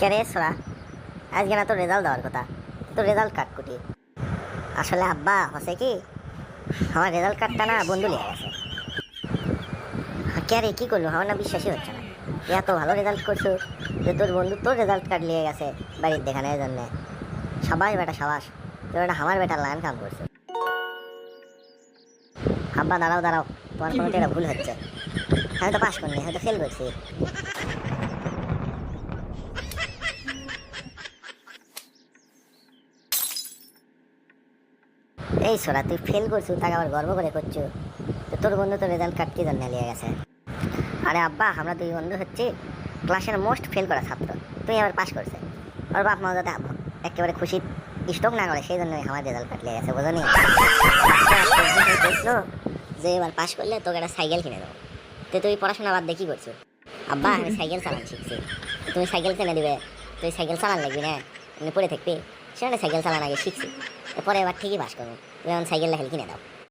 কে রে সোরা, আজকে না তোর রেজাল্ট দেওয়ার কথা, তোর রেজাল্ট কার্ড কুটি। আসলে আব্বা হচ্ছে কি, আমার রেজাল্ট কার্ডটা না বন্ধু নিয়ে গেছে। কে রে, কি করলো? আমার না বিশ্বাসই হচ্ছে না। এত ভালো রেজাল্ট করছো যে তোর বন্ধু তোর রেজাল্ট কার্ড নিয়ে গেছে বাড়ির দেখানোর জন্য। সবাই বেটা সাবাস, তোর এটা আমার বেটার লাইন কাম করছে। আব্বা দাঁড়াও দাঁড়াও, তোমার কোনো একটা ভুল হচ্ছে। আমি তো পাস করিনি, আমি তো ফেল করছি। এই সোরা, তুই ফেল করছো তাকে আবার গর্ব করে করছো? তো তোর বন্ধু তোর রেজাল্ট কার্ড কি জন্য নিয়ে গেছে? আরে আব্বা, আমরা দুই বন্ধু হচ্ছি ক্লাসের মোস্ট ফেল করা ছাত্র, তুই আবার পাস করছে। ওর বাপ মা যাতে একেবারে খুশি স্টক না করে সেই জন্যই আমার রেজাল্ট কার্ড নিয়ে গেছে, বুঝো নি? দেখলো যে এবার পাস করলে তোকে একটা সাইকেল কিনে দেবো। তো তুই পড়াশোনা বাদ দিয়ে কি করছো? আব্বা, আমি সাইকেল চালানো শিখছি। তুমি সাইকেল কিনে দিবে, তুই সাইকেল চালান লাগবি না, এমনি পড়ে থাকবি। সেখানে সাইকেল চালান আগে শিখছি, এরপরে এবার ঠিকই পাস করবো। তুমি এখন সাইকেলটা খালি কিনে দাও।